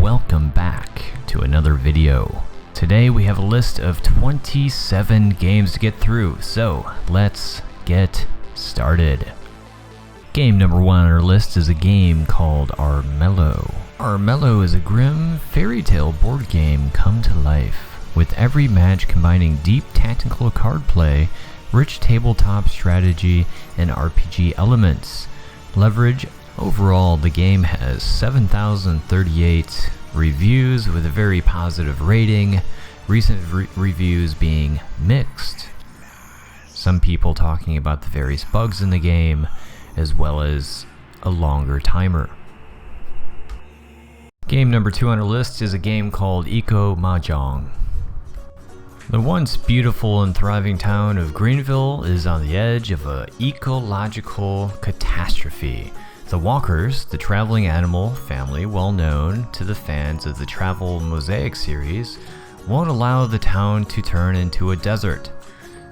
welcome back to another video. Today we have a list of 27 games to get through, so let's get started. Game number 1 on our list is a game called Armello. Armello is a grim fairy tale board game come to life, with every match combining deep tactical card play, rich tabletop strategy, and RPG elements. Leverage. Overall, the game has 7,038 reviews with a very positive rating, recent reviews being mixed. Some people talking about the various bugs in the game, as well as a longer timer. Game number 2 on our list is a game called EcoMahjong. The once beautiful and thriving town of Greenville is on the edge of an ecological catastrophe. The Walkers, the traveling animal family well known to the fans of the Travel Mosaic series, won't allow the town to turn into a desert.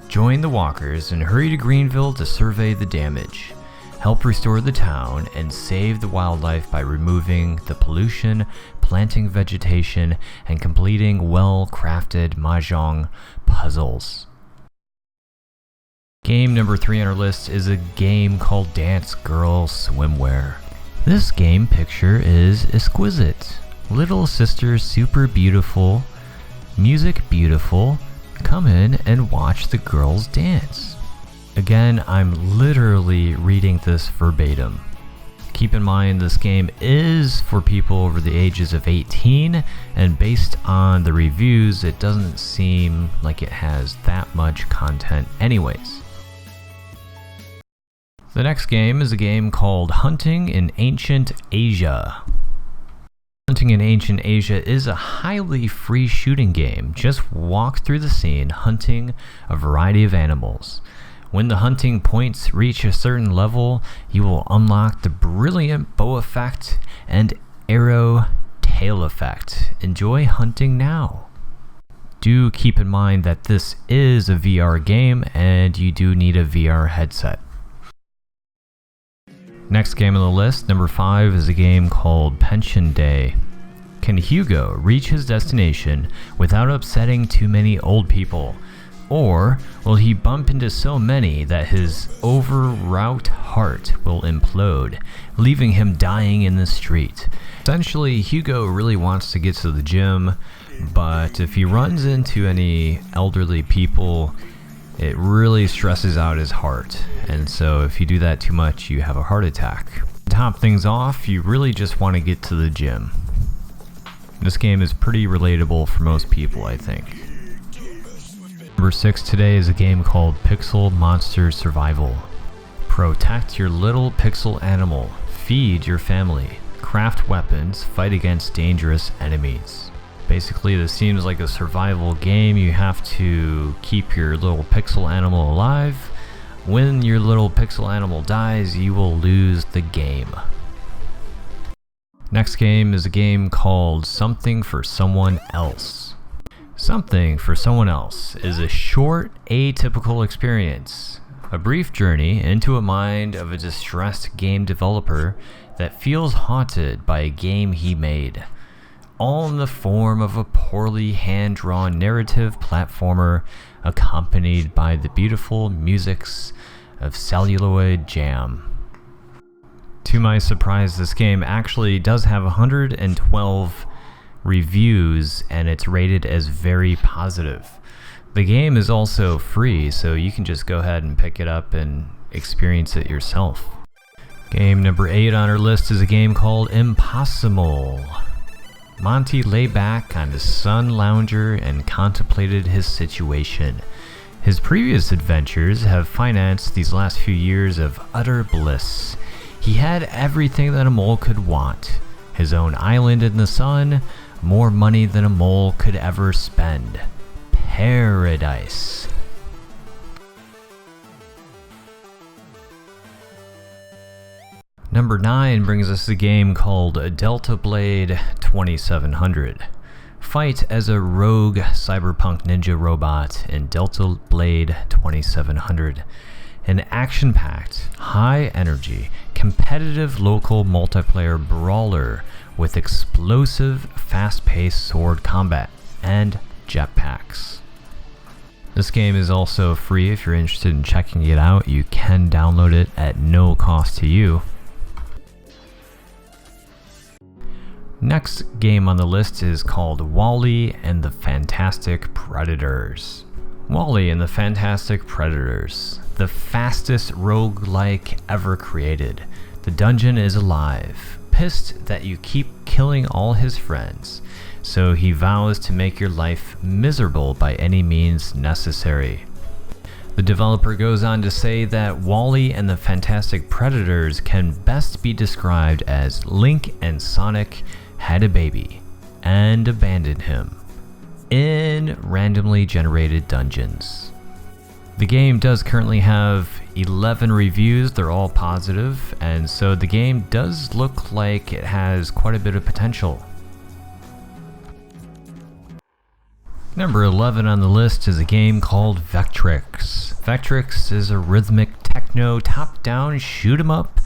Join the Walkers and hurry to Greenville to survey the damage. Help restore the town and save the wildlife by removing the pollution, planting vegetation, and completing well-crafted Mahjong puzzles. Game number 3 on our list is a game called DanceGirl-Swimwear. This game picture is exquisite. Little sister super beautiful, music beautiful. Come in and watch the girls dance. Again, I'm literally reading this verbatim. Keep in mind this game is for people over the ages of 18, and based on the reviews, it doesn't seem like it has that much content anyways. The next game is a game called Hunting in Ancient Asia. Hunting in Ancient Asia is a highly free shooting game. Just walk through the scene hunting a variety of animals. When the hunting points reach a certain level, you will unlock the brilliant bow effect and arrow tail effect. Enjoy hunting now. Do keep in mind that this is a VR game and you do need a VR headset. Next game on the list, number 5, is a game called Pension Day. Can Hugo reach his destination without upsetting too many old people? Or will he bump into so many that his overwrought heart will implode, leaving him dying in the street? Essentially, Hugo really wants to get to the gym, but if he runs into any elderly people, it really stresses out his heart, and so if you do that too much, you have a heart attack. To top things off, you really just want to get to the gym. This game is pretty relatable for most people, I think. Number 6 today is a game called Pixel Monster Survival. Protect your little pixel animal, feed your family, craft weapons, fight against dangerous enemies. Basically, this seems like a survival game. You have to keep your little pixel animal alive. When your little pixel animal dies, you will lose the game. Next game is a game called Something for Someone Else. Something for Someone Else is a short, atypical experience. A brief journey into a mind of a distressed game developer that feels haunted by a game he made. All in the form of a poorly hand-drawn narrative platformer accompanied by the beautiful musics of celluloid jam. To my surprise, this game actually does have 112 reviews and it's rated as very positive. The game is also free, so you can just go ahead and pick it up and experience it yourself. Game number 8 on our list is a game called Impossamole. Monty lay back on his sun lounger and contemplated his situation. His previous adventures have financed these last few years of utter bliss. He had everything that a mole could want. His own island in the sun, more money than a mole could ever spend. Paradise. Number 9 brings us a game called DeltaBlade 2700. Fight as a rogue cyberpunk ninja robot in DeltaBlade 2700. An action-packed, high-energy, competitive local multiplayer brawler with explosive, fast-paced sword combat and jetpacks. This game is also free if you're interested in checking it out. You can download it at no cost to you. Next game on the list is called Wally and the Fantastic Predators. Wally and the Fantastic Predators, the fastest roguelike ever created. The dungeon is alive, pissed that you keep killing all his friends, so he vows to make your life miserable by any means necessary. The developer goes on to say that Wally and the Fantastic Predators can best be described as Link and Sonic had a baby and abandoned him in randomly generated dungeons. The game does currently have 11 reviews, they're all positive, and so the game does look like it has quite a bit of potential. Number 11 on the list is a game called Vectrix. Vectrix is a rhythmic techno top-down shoot 'em up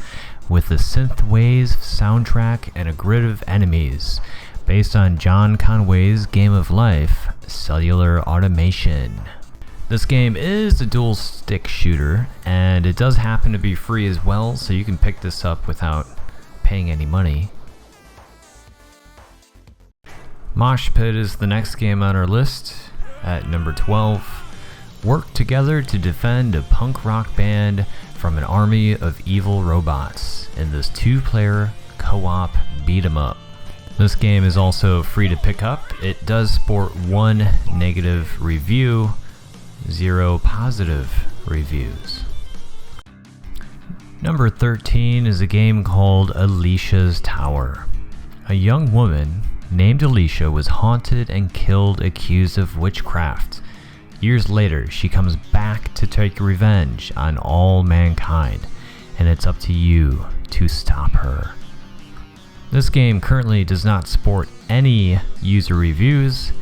with a synthwave soundtrack and a grid of enemies, based on John Conway's game of life, Cellular Automation. This game is a dual stick shooter, and it does happen to be free as well, so you can pick this up without paying any money. Mosh Pit is the next game on our list at number 12. Work together to defend a punk rock band from an army of evil robots in this 2-player co-op beat 'em up. This game is also free to pick up. It does sport 1 negative review, 0 positive reviews. Number 13 is a game called Alicias Tower. A young woman named Aleesha was haunted and killed, accused of witchcraft. Years later, she comes back to take revenge on all mankind, and it's up to you to stop her. This game currently does not sport any user reviews,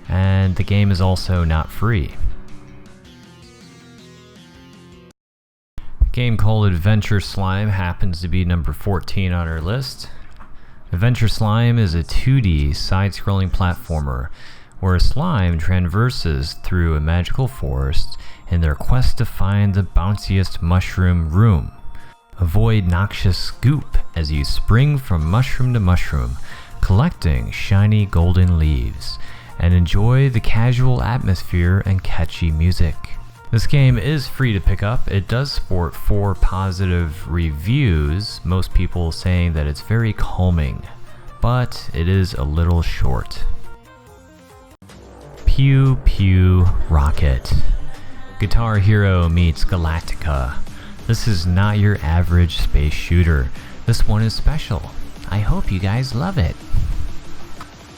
and the game is also not free. A game called Adventure Slime happens to be number 14 on our list. Adventure Slime is a 2D side-scrolling platformer where a slime traverses through a magical forest in their quest to find the bounciest mushroom room. Avoid noxious goop as you spring from mushroom to mushroom, collecting shiny golden leaves, and enjoy the casual atmosphere and catchy music. This game is free to pick up. It does sport 4 positive reviews, most people saying that it's very calming, but it is a little short. Pew-Pew Rocket. Guitar Hero meets Galactica. This is not your average space shooter. This one is special. I hope you guys love it.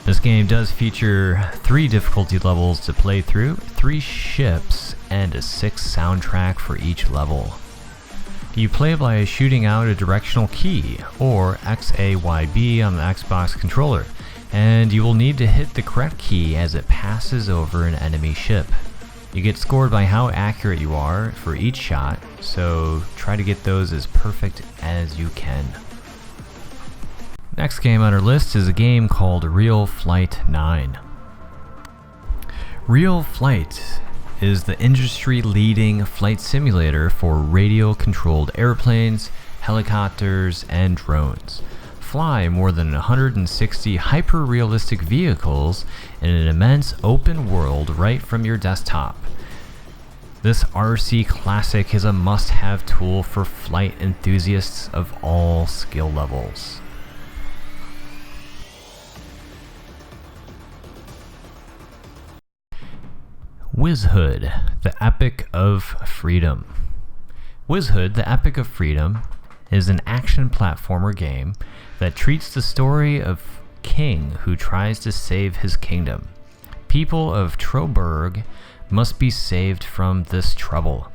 This game does feature 3 difficulty levels to play through, 3 ships, and a 6 soundtrack for each level. You play by shooting out a directional key, or XAYB on the Xbox controller, and you will need to hit the correct key as it passes over an enemy ship. You get scored by how accurate you are for each shot, so try to get those as perfect as you can. Next game on our list is a game called RealFlight 9. RealFlight is the industry-leading flight simulator for radio-controlled airplanes, helicopters, and drones. Fly more than 160 hyper-realistic vehicles in an immense open world right from your desktop. This RC classic is a must-have tool for flight enthusiasts of all skill levels. Wizhood, the Epic of Freedom. Wizhood, the Epic of Freedom, is an action platformer game that treats the story of a king who tries to save his kingdom. People of Troberg must be saved from this trouble.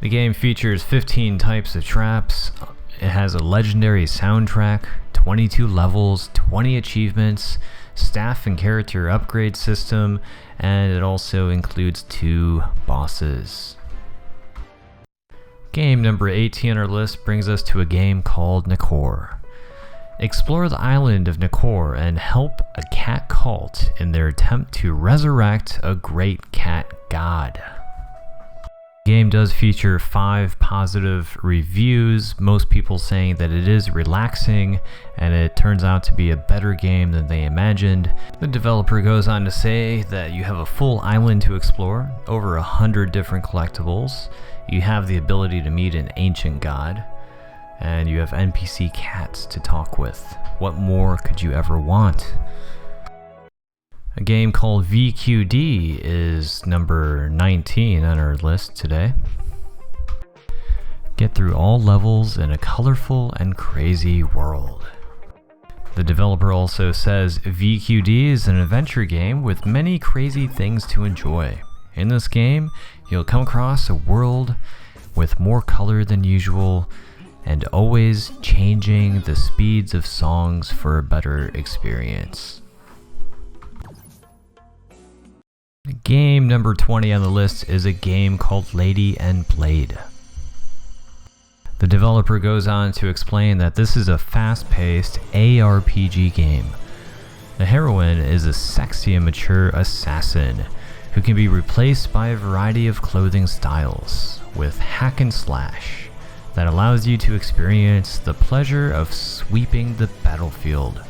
The game features 15 types of traps. It has a legendary soundtrack, 22 levels, 20 achievements, staff and character upgrade system, and it also includes 2 bosses. Game number 18 on our list brings us to a game called Nekour. Explore the island of Nekour and help a cat cult in their attempt to resurrect a great cat god. The game does feature 5 positive reviews, most people saying that it is relaxing and it turns out to be a better game than they imagined. The developer goes on to say that you have a full island to explore, over 100 different collectibles, you have the ability to meet an ancient god, and you have NPC cats to talk with. What more could you ever want? A game called VQD is number 19 on our list today. Get through all levels in a colorful and crazy world. The developer also says VQD is an adventure game with many crazy things to enjoy. In this game, you'll come across a world with more color than usual and always changing the speeds of songs for a better experience. Game number 20 on the list is a game called Lady and Blade. The developer goes on to explain that this is a fast-paced ARPG game. The heroine is a sexy and mature assassin who can be replaced by a variety of clothing styles with hack and slash that allows you to experience the pleasure of sweeping the battlefield.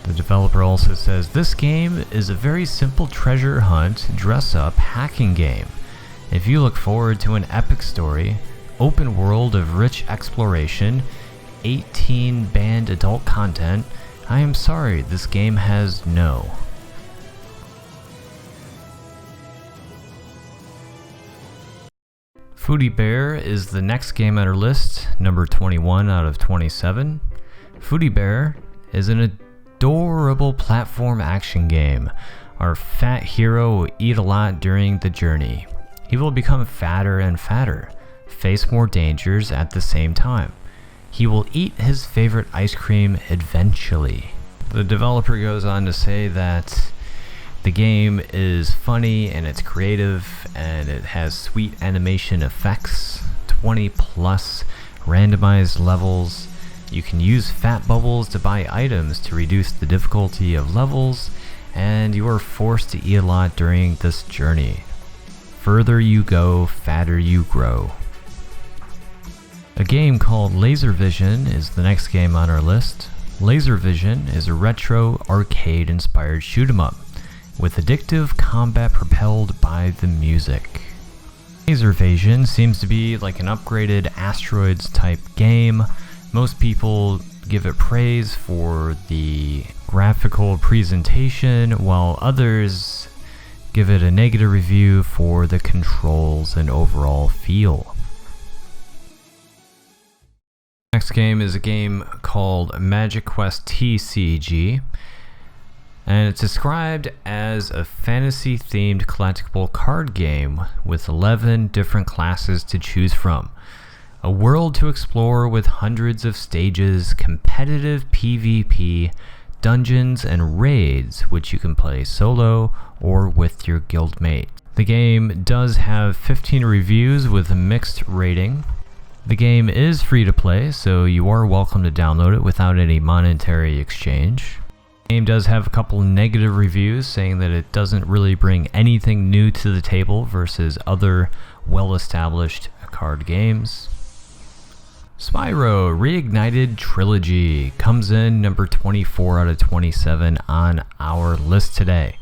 The developer also says this game is a very simple treasure hunt, dress-up hacking game. If you look forward to an epic story, open world of rich exploration, 18 banned adult content, I am sorry, this game has no. Foodie Bear is the next game on our list, number 21 out of 27. Foodie Bear is an adorable platform action game. Our fat hero will eat a lot during the journey. He will become fatter and fatter, face more dangers at the same time. He will eat his favorite ice cream eventually. The developer goes on to say that the game is funny and it's creative and it has sweet animation effects, 20 plus randomized levels. You can use fat bubbles to buy items to reduce the difficulty of levels, and you are forced to eat a lot during this journey. Further you go, fatter you grow. A game called Laservasion is the next game on our list. Laservasion is a retro arcade inspired shoot 'em up with addictive combat propelled by the music. Laservasion seems to be like an upgraded Asteroids type game. Most people give it praise for the graphical presentation, while others give it a negative review for the controls and overall feel. Next game is a game called Quest TCG, and it's described as a fantasy-themed collectible card game with 11 different classes to choose from. A world to explore with hundreds of stages, competitive PvP, dungeons, and raids which you can play solo or with your guildmate. The game does have 15 reviews with a mixed rating. The game is free to play, so you are welcome to download it without any monetary exchange. The game does have a couple negative reviews saying that it doesn't really bring anything new to the table versus other well-established card games. Spyro Reignited Trilogy comes in number 24 out of 27 on our list today.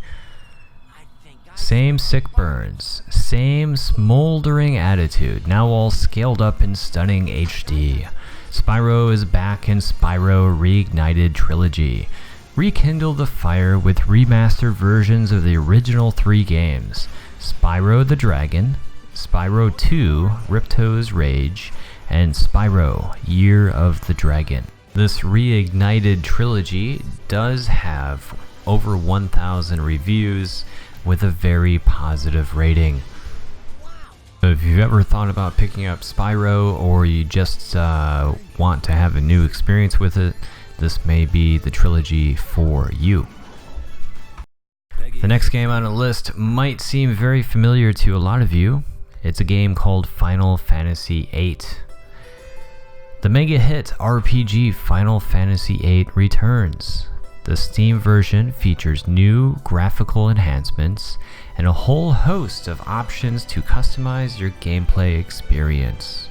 Same sick burns, same smoldering attitude, now all scaled up in stunning HD. Spyro is back in Spyro Reignited Trilogy. Rekindle the fire with remastered versions of the original 3 games, Spyro the Dragon, Spyro 2 Ripto's Rage, and Spyro Year of the Dragon. This Reignited Trilogy does have over 1,000 reviews with a very positive rating. So if you've ever thought about picking up Spyro, or you just want to have a new experience with it, this may be the trilogy for you. The next game on the list might seem very familiar to a lot of you. It's a game called Final Fantasy VIII. The mega hit RPG Final Fantasy VIII returns. The Steam version features new graphical enhancements and a whole host of options to customize your gameplay experience.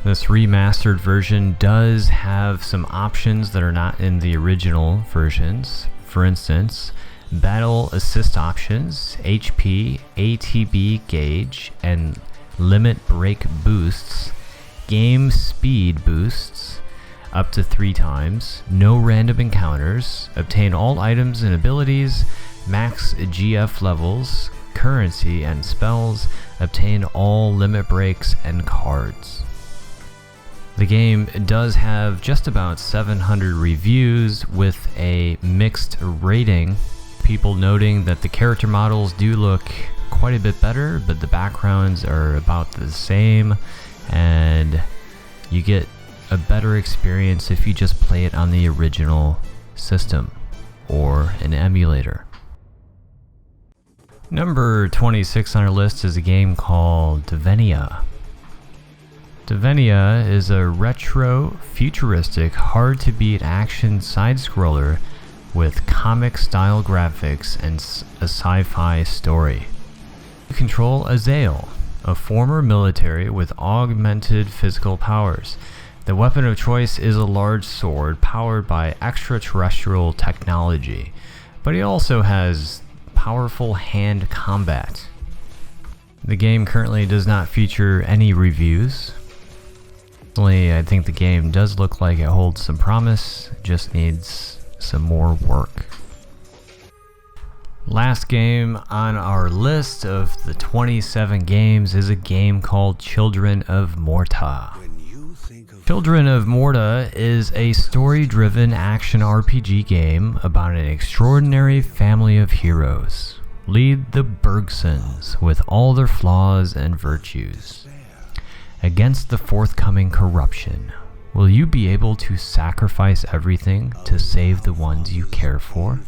This remastered version does have some options that are not in the original versions. For instance, battle assist options, HP, ATB gauge, and limit break boosts, game speed boosts up to 3 times, no random encounters, obtain all items and abilities, max GF levels, currency and spells, obtain all limit breaks and cards. The game does have just about 700 reviews with a mixed rating, people noting that the character models do look quite a bit better, but the backgrounds are about the same, and you get a better experience if you just play it on the original system or an emulator. Number 26 on our list is a game called Divenia. Divenia is a retro, futuristic, hard-to-beat action side-scroller with comic-style graphics and a sci-fi story. You control Azael, a former military with augmented physical powers. The weapon of choice is a large sword powered by extraterrestrial technology, but he also has powerful hand combat. The game currently does not feature any reviews. Personally, I think the game does look like it holds some promise, just needs some more work. Last game on our list of the 27 games is a game called Children of Morta. Children of Morta is a story-driven action RPG game about an extraordinary family of heroes. Lead the Bergsons with all their flaws and virtues. Against the forthcoming corruption, will you be able to sacrifice everything to save the ones you care for?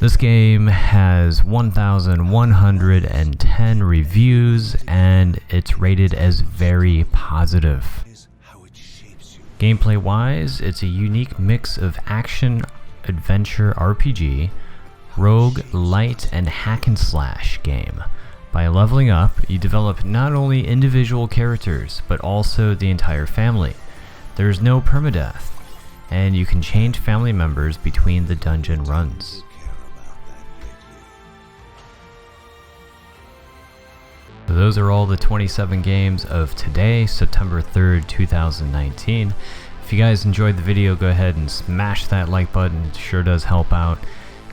This game has 1,110 reviews and it's rated as very positive. Gameplay wise, it's a unique mix of action, adventure RPG, rogue, light, and hack and slash game. By leveling up, you develop not only individual characters, but also the entire family. There's no permadeath, and you can change family members between the dungeon runs. So those are all the 27 games of today, September 3rd, 2019. If you guys enjoyed the video, go ahead and smash that like button, it sure does help out.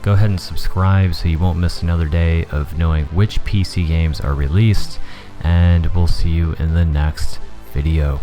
Go ahead and subscribe so you won't miss another day of knowing which PC games are released, and we'll see you in the next video.